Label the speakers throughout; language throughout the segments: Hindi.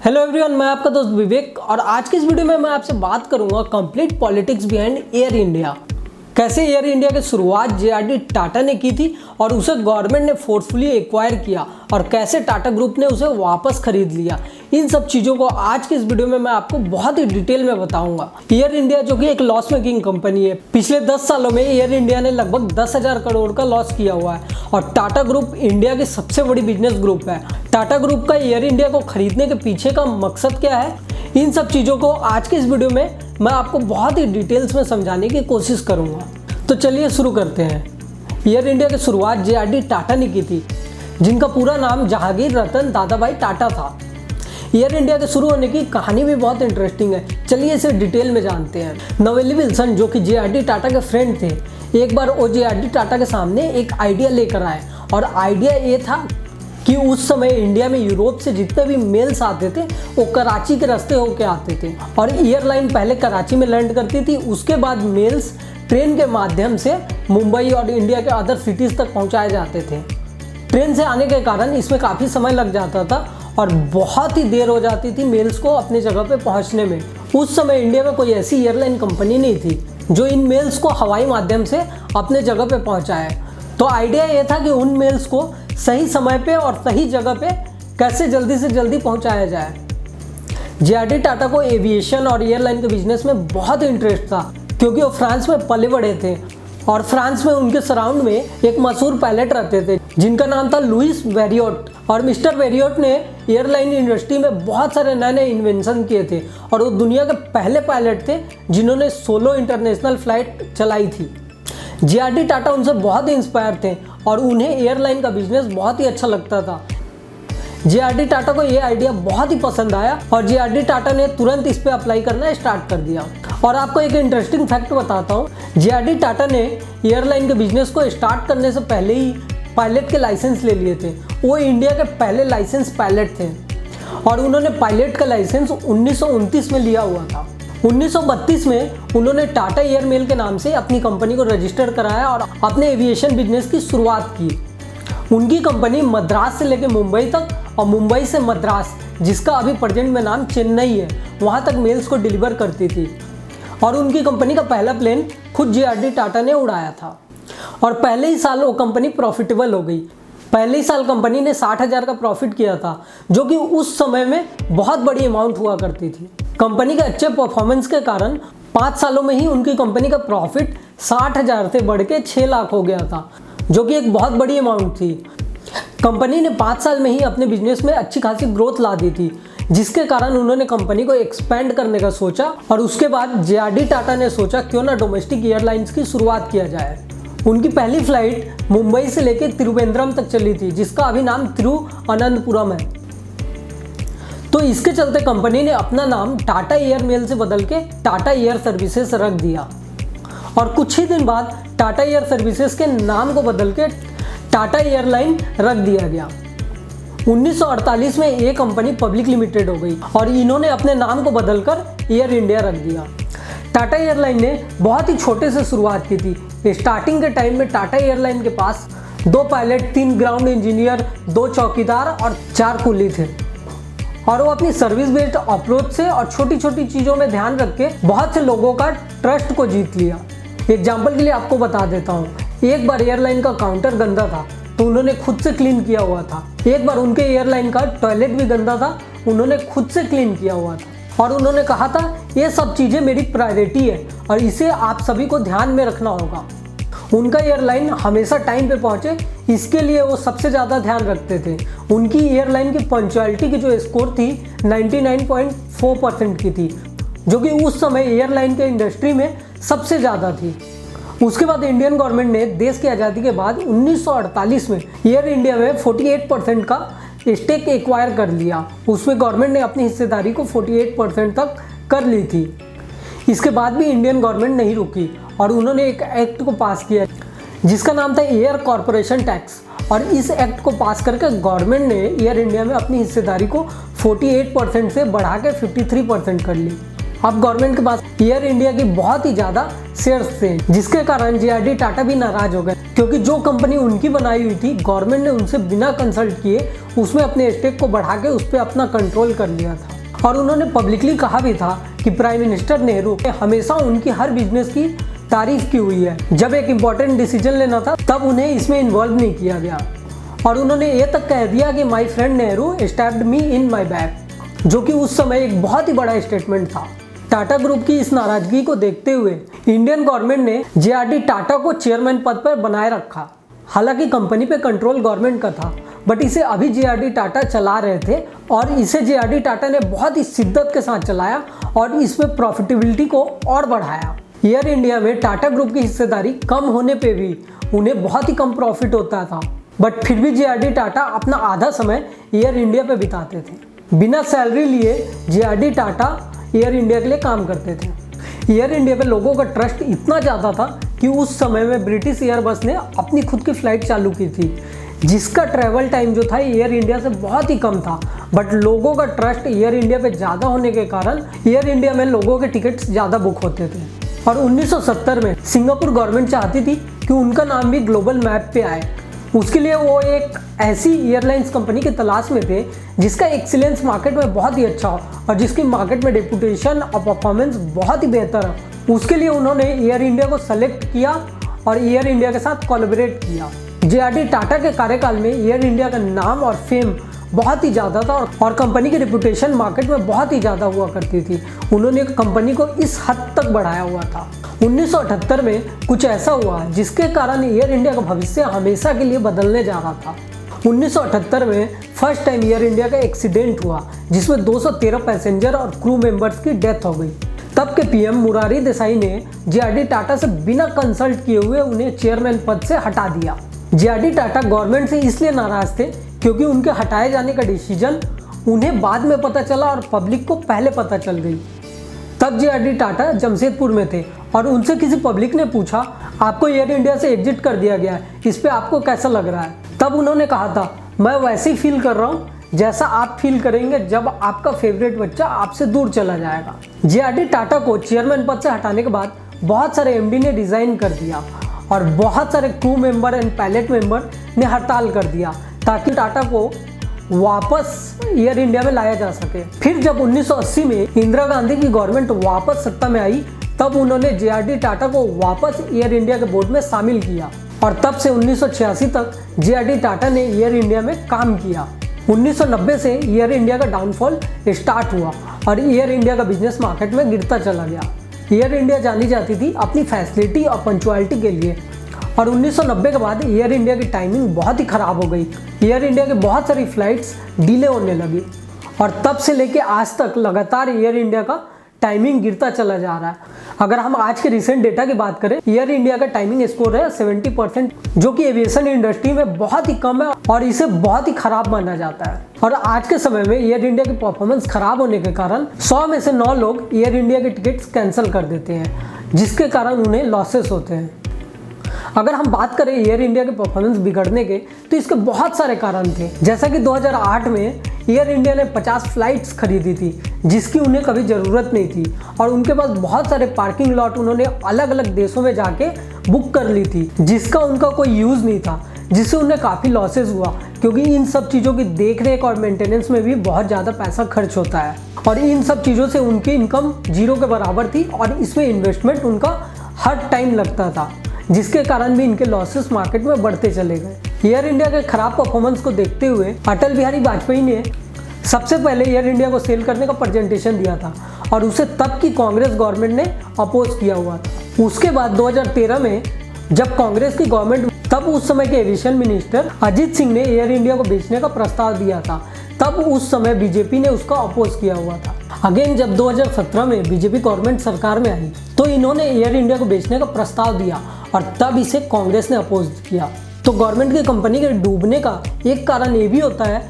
Speaker 1: हेलो एवरीवन, मैं आपका दोस्त विवेक और आज की इस वीडियो में मैं आपसे बात करूंगा complete politics behind air India. कैसे एयर इंडिया की शुरुआत जेआरडी टाटा ने की थी और उसे गवर्नमेंट ने फोर्सफुली एक्वायर किया और कैसे टाटा ग्रुप ने उसे वापस खरीद लिया। इन सब चीज़ों को आज की इस वीडियो में मैं आपको बहुत ही डिटेल में बताऊंगा। एयर इंडिया जो कि एक लॉस मेकिंग कंपनी है, पिछले 10 सालों में एयर इंडिया ने लगभग 10,000 करोड़ का लॉस किया हुआ है और टाटा ग्रुप इंडिया की सबसे बड़ी बिजनेस ग्रुप है। टाटा ग्रुप का एयर इंडिया को खरीदने के पीछे का मकसद क्या है, इन सब चीज़ों को आज के इस वीडियो में मैं आपको बहुत ही डिटेल्स में समझाने की कोशिश करूंगा। तो चलिए शुरू करते हैं। एयर इंडिया की शुरुआत जेआरडी टाटा ने की थी, जिनका पूरा नाम जहांगीर रतन दादाभाई टाटा था। एयर इंडिया के शुरू होने की कहानी भी बहुत इंटरेस्टिंग है, चलिए इसे डिटेल में जानते हैं। नवेली विल्सन जो कि जेआरडी टाटा के फ्रेंड थे, एक बार वो जेआरडी टाटा के सामने एक आइडिया लेकर आए और आइडिया ये था कि उस समय इंडिया में यूरोप से जितने भी मेल्स आते थे वो कराची के रास्ते होके आते थे और एयरलाइन पहले कराची में लैंड करती थी, उसके बाद मेल्स ट्रेन के माध्यम से मुंबई और इंडिया के अदर सिटीज़ तक पहुंचाए जाते थे। ट्रेन से आने के कारण इसमें काफ़ी समय लग जाता था और बहुत ही देर हो जाती थी मेल्स को अपनी जगह पे पहुंचने में। उस समय इंडिया में कोई ऐसी एयरलाइन कंपनी नहीं थी जो इन मेल्स को हवाई माध्यम से अपने जगह पे पहुंचाए। तो आइडिया ये था कि उन मेल्स को सही समय पे और सही जगह पे कैसे जल्दी से जल्दी पहुंचाया जाए। जेआरडी टाटा को एविएशन और एयरलाइन के बिजनेस में बहुत इंटरेस्ट था, क्योंकि वो फ्रांस में पले बड़े थे और फ्रांस में उनके सराउंड में एक मशहूर पायलट रहते थे जिनका नाम था लुइस वेरियोट। और मिस्टर वेरियोट ने एयरलाइन इंडस्ट्री में बहुत सारे नए नए इन्वेंशन किए थे और वो दुनिया के पहले पायलट थे जिन्होंने सोलो इंटरनेशनल फ्लाइट चलाई थी। जेआरडी टाटा उनसे बहुत ही इंस्पायर थे और उन्हें एयरलाइन का बिजनेस बहुत ही अच्छा लगता था। जेआरडी टाटा को ये आइडिया बहुत ही पसंद आया और जेआरडी टाटा ने तुरंत इस पे अप्लाई करना स्टार्ट कर दिया। और आपको एक इंटरेस्टिंग फैक्ट बताता हूँ, जेआरडी टाटा ने एयरलाइन के बिजनेस को स्टार्ट करने से पहले ही पायलट के लाइसेंस ले लिए थे। वो इंडिया के पहले लाइसेंस पायलट थे और उन्होंने पायलट का लाइसेंस 1929 में लिया हुआ था। 1932 में उन्होंने टाटा एयर मेल के नाम से अपनी कंपनी को रजिस्टर कराया और अपने एविएशन बिजनेस की शुरुआत की। उनकी कंपनी मद्रास से लेकर मुंबई तक और मुंबई से मद्रास, जिसका अभी प्रेजेंट में नाम चेन्नई है, वहाँ तक मेल्स को डिलीवर करती थी। और उनकी कंपनी का पहला प्लेन खुद जेआरडी टाटा ने उड़ाया था और पहले ही साल वो कंपनी प्रॉफिटेबल हो गई। पहले ही साल कंपनी ने 60,000 का प्रॉफिट किया था, जो कि उस समय में बहुत बड़ी अमाउंट हुआ करती थी। कंपनी के अच्छे परफॉर्मेंस के कारण 5 सालों में ही उनकी कंपनी का प्रॉफिट 60,000 से बढ़ के 6 लाख हो गया था, जो कि एक बहुत बड़ी अमाउंट थी। कंपनी ने 5 साल में ही अपने बिजनेस में अच्छी खासी ग्रोथ ला दी थी, जिसके कारण उन्होंने कंपनी को एक्सपेंड करने का सोचा और उसके बाद जेआरडी टाटा ने सोचा क्यों ना डोमेस्टिक एयरलाइंस की शुरुआत किया जाए। उनकी पहली फ्लाइट मुंबई से लेकर तिरुवनंतपुरम तक चली थी, जिसका अभी नाम तिरुअनंतपुरम है। तो इसके चलते कंपनी ने अपना नाम टाटा एयर मेल से बदल के टाटा एयर सर्विसेज रख दिया और कुछ ही दिन बाद टाटा एयर सर्विसेज के नाम को बदल के टाटा एयरलाइन रख दिया गया। 1948 में ये कंपनी पब्लिक लिमिटेड हो गई और इन्होंने अपने नाम को बदलकर एयर इंडिया रख दिया। टाटा एयरलाइन ने बहुत ही छोटे से शुरुआत की थी। स्टार्टिंग के टाइम में टाटा एयरलाइन के पास 2 पायलट, 3 ग्राउंड इंजीनियर, 2 चौकीदार और 4 कुली थे और वो अपनी सर्विस बेस्ड अप्रोच से और छोटी छोटी चीज़ों में ध्यान रख के बहुत से लोगों का ट्रस्ट को जीत लिया। एग्जाम्पल के लिए आपको बता देता हूँ, एक बार एयरलाइन का काउंटर गंदा था तो उन्होंने खुद से क्लीन किया हुआ था। एक बार उनके एयरलाइन का टॉयलेट भी गंदा था, उन्होंने खुद से क्लीन किया हुआ था और उन्होंने कहा था ये सब चीज़ें मेरी प्रायोरिटी है और इसे आप सभी को ध्यान में रखना होगा। उनका एयरलाइन हमेशा टाइम पे पहुंचे, इसके लिए वो सबसे ज़्यादा ध्यान रखते थे। उनकी एयरलाइन की पंक्चुअलिटी की जो स्कोर थी 99.4% की थी, जो कि उस समय एयरलाइन के इंडस्ट्री में सबसे ज़्यादा थी। उसके बाद इंडियन गवर्नमेंट ने देश की आज़ादी के बाद 1948 में एयर इंडिया में 48% का स्टेक एक्वायर कर लिया। उसमें गवर्नमेंट ने अपनी हिस्सेदारी को 48% तक कर ली थी। इसके बाद भी इंडियन गवर्नमेंट नहीं रुकी और उन्होंने एक एक्ट को पास किया जिसका नाम था एयर कॉरपोरेशन टैक्स और इस एक्ट को पास करके गवर्नमेंट ने एयर इंडिया में अपनी हिस्सेदारी को 48% से बढ़ा के 53% कर ली। अब गवर्नमेंट के पास एयर इंडिया की बहुत ही ज़्यादा शेयर्स थे, जिसके कारण जेआरडी टाटा भी नाराज हो गए, क्योंकि जो कंपनी उनकी बनाई हुई थी गवर्नमेंट ने उनसे बिना कंसल्ट किए उसमें अपने स्टेक को बढ़ा के उस पर अपना कंट्रोल कर लिया था। और उन्होंने पब्लिकली कहा भी था कि प्राइम मिनिस्टर नेहरू ने हमेशा उनकी हर बिजनेस की तारीफ की हुई है। जब एक इम्पॉर्टेंट डिसीजन लेना था तब उन्हें इसमें इन्वॉल्व नहीं किया गया और उन्होंने ये तक कह दिया कि my friend Nehru stabbed me in my back, जो कि उस समय एक बहुत ही बड़ा स्टेटमेंट था। टाटा ग्रुप की इस नाराजगी को देखते हुए इंडियन गवर्नमेंट ने जे.आर.डी. टाटा को चेयरमैन पद पर बनाए रखा। हालांकि कंपनी पे कंट्रोल गवर्नमेंट का था, बट इसे अभी जे.आर.डी. टाटा चला रहे थे और इसे जे.आर.डी. टाटा ने बहुत ही शिद्दत के साथ चलाया और इसमें प्रॉफिटेबिलिटी को और बढ़ाया। एयर इंडिया में टाटा ग्रुप की हिस्सेदारी कम होने पे भी उन्हें बहुत ही कम प्रॉफिट होता था, बट फिर भी जे.आर.डी. टाटा अपना आधा समय एयर इंडिया पे बिताते थे। बिना सैलरी लिए जे.आर.डी. टाटा एयर इंडिया के लिए काम करते थे। एयर इंडिया पे लोगों का ट्रस्ट इतना ज़्यादा था कि उस समय में ब्रिटिश एयरबस ने अपनी खुद की फ़्लाइट चालू की थी, जिसका ट्रैवल टाइम जो था एयर इंडिया से बहुत ही कम था, बट लोगों का ट्रस्ट एयर इंडिया पे ज़्यादा होने के कारण एयर इंडिया में लोगों के टिकट्स ज़्यादा बुक होते थे। और 1970 में सिंगापुर गवर्नमेंट चाहती थी कि उनका नाम भी ग्लोबल मैप पे आए। उसके लिए वो एक ऐसी एयरलाइंस कंपनी की तलाश में थे जिसका एक्सीलेंस मार्केट में बहुत ही अच्छा हो और जिसकी मार्केट में रेपुटेशन और परफॉर्मेंस बहुत ही बेहतर हो। उसके लिए उन्होंने एयर इंडिया को सेलेक्ट किया और एयर इंडिया के साथ कोलैबोरेट किया। जे.आर.डी. टाटा के कार्यकाल में एयर इंडिया का नाम और फेम बहुत ही ज़्यादा था और कंपनी की रेपुटेशन मार्केट में बहुत ही ज़्यादा हुआ करती थी। उन्होंने कंपनी को इस हद तक बढ़ाया हुआ था। 1978 में कुछ ऐसा हुआ जिसके कारण एयर इंडिया का भविष्य हमेशा के लिए बदलने जा रहा था। 1978 में फर्स्ट टाइम एयर इंडिया का एक्सीडेंट हुआ जिसमें 213 पैसेंजर और क्रू मेंबर्स की डेथ हो गई। तब के पीएम मुरारी देसाई ने जे.आर.डी. टाटा से बिना कंसल्ट किए हुए उन्हें चेयरमैन पद से हटा दिया। जे.आर.डी. टाटा गवर्नमेंट से इसलिए नाराज थे क्योंकि उनके हटाए जाने का डिसीजन उन्हें बाद में पता चला और पब्लिक को पहले पता चल गई। तब जे.आर.डी. टाटा जमशेदपुर में थे और उनसे किसी पब्लिक ने पूछा, आपको एयर इंडिया से एग्जिट कर दिया गया है, इस पे आपको कैसा लग रहा है? तब उन्होंने कहा था, मैं वैसे ही फील कर रहा हूँ जैसा आप फील करेंगे जब आपका फेवरेट बच्चा आपसे दूर चला जाएगा। जे.आर.डी. टाटा को चेयरमैन पद से हटाने के बाद बहुत सारे एमडी ने रिजाइन कर दिया और बहुत सारे crew member and pilot member ने हड़ताल कर दिया ताकि टाटा को वापस एयर इंडिया में लाया जा सके। फिर जब 1980 में इंदिरा गांधी की गवर्नमेंट वापस सत्ता में आई तब उन्होंने जे.आर.डी. टाटा को वापस एयर इंडिया के बोर्ड में शामिल किया और तब से 1986 तक जे.आर.डी. टाटा ने एयर इंडिया में काम किया। 1990 से एयर इंडिया का डाउनफॉल स्टार्ट हुआ और एयर इंडिया का बिजनेस मार्केट में गिरता चला गया। एयर इंडिया जानी जाती थी अपनी फैसिलिटी और पंक्चुअलिटी के लिए और 1990 के बाद एयर इंडिया की टाइमिंग बहुत ही ख़राब हो गई। एयर इंडिया की बहुत सारी फ्लाइट्स डिले होने लगी और तब से लेके आज तक लगातार एयर इंडिया का टाइमिंग गिरता चला जा रहा है। अगर हम आज के रिसेंट डेटा की बात करें, एयर इंडिया का टाइमिंग स्कोर है 70%, जो कि एविएशन इंडस्ट्री में बहुत ही कम है और इसे बहुत ही खराब माना जाता है। और आज के समय में एयर इंडिया की परफॉर्मेंस खराब होने के कारण 100 में से 9 लोग एयर इंडिया के टिकट्स कैंसिल कर देते हैं, जिसके कारण उन्हें लॉसेस होते हैं। अगर हम बात करें एयर इंडिया के परफॉर्मेंस बिगड़ने के, तो इसके बहुत सारे कारण थे। जैसा कि 2008 में एयर इंडिया ने 50 फ्लाइट्स खरीदी थी जिसकी उन्हें कभी ज़रूरत नहीं थी और उनके पास बहुत सारे पार्किंग लॉट उन्होंने अलग अलग देशों में जाके बुक कर ली थी जिसका उनका कोई यूज़ नहीं था, जिससे उन्हें काफ़ी लॉसेस हुआ क्योंकि इन सब चीज़ों की देखरेख और मेंटेनेंस में भी बहुत ज़्यादा पैसा खर्च होता है और इन सब चीज़ों से उनकी इनकम जीरो के बराबर थी और इसमें इन्वेस्टमेंट उनका हर टाइम लगता था, जिसके कारण भी इनके लॉसेस मार्केट में बढ़ते चले गए। एयर इंडिया के खराब परफॉर्मेंस को देखते हुए अटल बिहारी वाजपेयी ने सबसे पहले एयर इंडिया को सेल करने का प्रेजेंटेशन दिया था और उसे तब की कांग्रेस गवर्नमेंट ने अपोज किया हुआ था। उसके बाद 2013 में जब कांग्रेस की गवर्नमेंट, तब उस समय के एविएशन मिनिस्टर अजीत सिंह ने एयर इंडिया को बेचने का प्रस्ताव दिया था, तब उस समय बीजेपी ने उसका अपोज किया हुआ था। अगेन जब 2017 में बीजेपी गवर्नमेंट सरकार में आई तो इन्होंने एयर इंडिया को बेचने का प्रस्ताव दिया और तब इसे कांग्रेस ने अपोज किया। तो गवर्नमेंट की कंपनी के डूबने का एक कारण ये भी होता है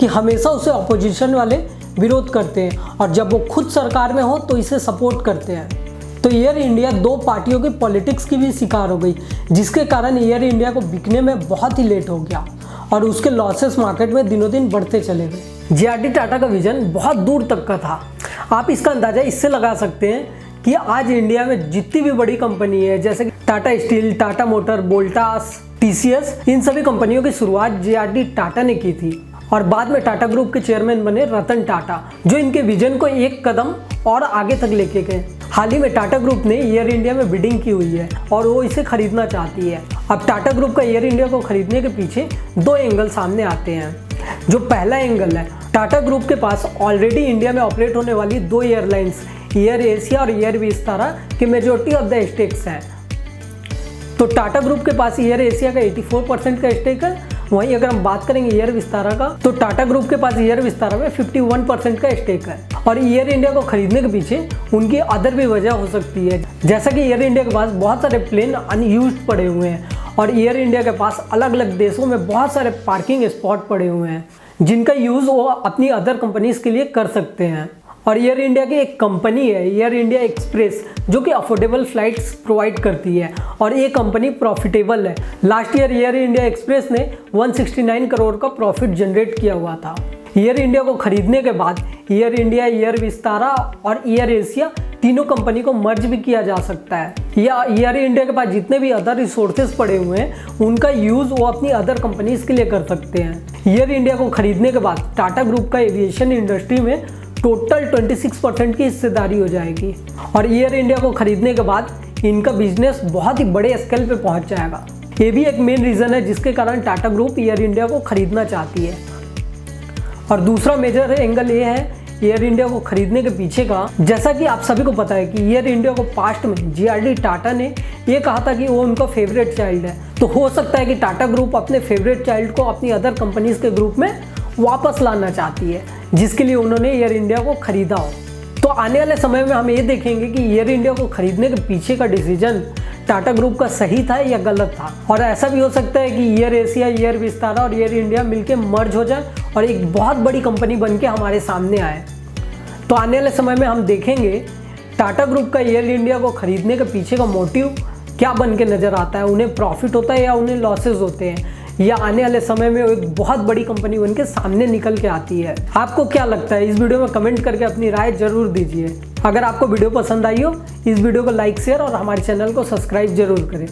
Speaker 1: कि हमेशा उसे अपोजिशन वाले विरोध करते हैं और जब वो खुद सरकार में हो तो इसे सपोर्ट करते हैं। तो एयर इंडिया 2 पार्टियों की पॉलिटिक्स की भी शिकार हो गई, जिसके कारण एयर इंडिया को बिकने में बहुत ही लेट हो गया और उसके लॉसेस मार्केट में दिनों दिन बढ़ते चले गए। जे.आर.डी. टाटा का विजन बहुत दूर तक का था। आप इसका अंदाज़ा इससे लगा सकते हैं कि आज इंडिया में जितनी भी बड़ी कंपनी है जैसे कि Tata steel, Tata motor, Voltas, TCS, इन सभी कंपनियों की शुरुआत जे.आर.डी. टाटा ने की थी और बाद में टाटा ग्रुप के चेयरमैन बने रतन टाटा, जो इनके विजन को एक कदम और आगे तक लेके गए। हाल ही में टाटा ग्रुप ने एयर इंडिया में बिडिंग की हुई है और वो इसे खरीदना चाहती है। अब टाटा ग्रुप का एयर इंडिया को खरीदने के पीछे दो एंगल सामने आते हैं। जो पहला एंगल है, टाटा ग्रुप के पास ऑलरेडी इंडिया में ऑपरेट होने वाली दो एयरलाइंस एयर एशिया और एयर विस्तारा के मेजॉरिटी ऑफ द स्टेक्स हैं। तो टाटा ग्रुप के पास एयर एशिया का 84% का स्टेक है। वहीं अगर हम बात करेंगे एयर विस्तारा का, तो टाटा ग्रुप के पास एयर विस्तारा में 51% का स्टेक है। और एयर इंडिया को खरीदने के पीछे उनकी अदर भी वजह हो सकती है, जैसा कि एयर इंडिया के पास बहुत सारे प्लेन अनयूज्ड पड़े हुए हैं और एयर इंडिया के पास अलग अलग देशों में बहुत सारे पार्किंग स्पॉट पड़े हुए हैं जिनका यूज़ वो अपनी अदर कंपनीज के लिए कर सकते हैं। और एयर इंडिया की एक कंपनी है एयर इंडिया एक्सप्रेस, जो कि अफोर्डेबल फ्लाइट्स प्रोवाइड करती है और ये कंपनी प्रॉफिटेबल है। Last year air India express ने 169 करोड़ का प्रॉफिट जनरेट किया हुआ था। एयर इंडिया को खरीदने के बाद एयर इंडिया, एयर विस्तारा और एयर एशिया तीनों कंपनी को मर्ज भी किया जा सकता है, या एयर इंडिया के पास जितने भी अदर रिसोर्सेज पड़े हुए हैं उनका यूज़ वो अपनी अदर कंपनीज के लिए कर सकते हैं। एयर इंडिया को खरीदने के बाद टाटा ग्रुप का एविएशन इंडस्ट्री में टोटल 26% की हिस्सेदारी हो जाएगी और एयर इंडिया को खरीदने के बाद इनका बिजनेस बहुत ही बड़े स्केल पे पहुंच जाएगा। ये भी एक मेन रीज़न है जिसके कारण टाटा ग्रुप एयर इंडिया को खरीदना चाहती है। और दूसरा मेजर एंगल ये है एयर इंडिया को खरीदने के पीछे का, जैसा कि आप सभी को पता है कि एयर इंडिया को पास्ट में जीआरडी टाटा ने ये कहा था कि वो उनका फेवरेट चाइल्ड है। तो हो सकता है कि टाटा ग्रुप अपने फेवरेट चाइल्ड को अपनी अदर कंपनीज के ग्रुप में वापस लाना चाहती है, जिसके लिए उन्होंने एयर इंडिया को खरीदा हो। तो आने वाले समय में हम ये देखेंगे कि एयर इंडिया को खरीदने के पीछे का डिसीजन टाटा ग्रुप का सही था या गलत था। और ऐसा भी हो सकता है कि एयर एशिया, एयर विस्तारा और एयर इंडिया मिलकर मर्ज हो जाए और एक बहुत बड़ी कंपनी बनके हमारे सामने आए। तो आने वाले समय में हम देखेंगे टाटा ग्रुप का एयर इंडिया को खरीदने के पीछे का मोटिव क्या बन के नज़र आता है। उन्हें प्रॉफिट होता है या उन्हें लॉसेज होते हैं, या आने वाले समय में एक बहुत बड़ी कंपनी बनके सामने निकल के आती है। आपको क्या लगता है? इस वीडियो में कमेंट करके अपनी राय जरूर दीजिए। अगर आपको वीडियो पसंद आई हो, इस वीडियो को लाइक, शेयर और हमारे चैनल को सब्सक्राइब जरूर करें।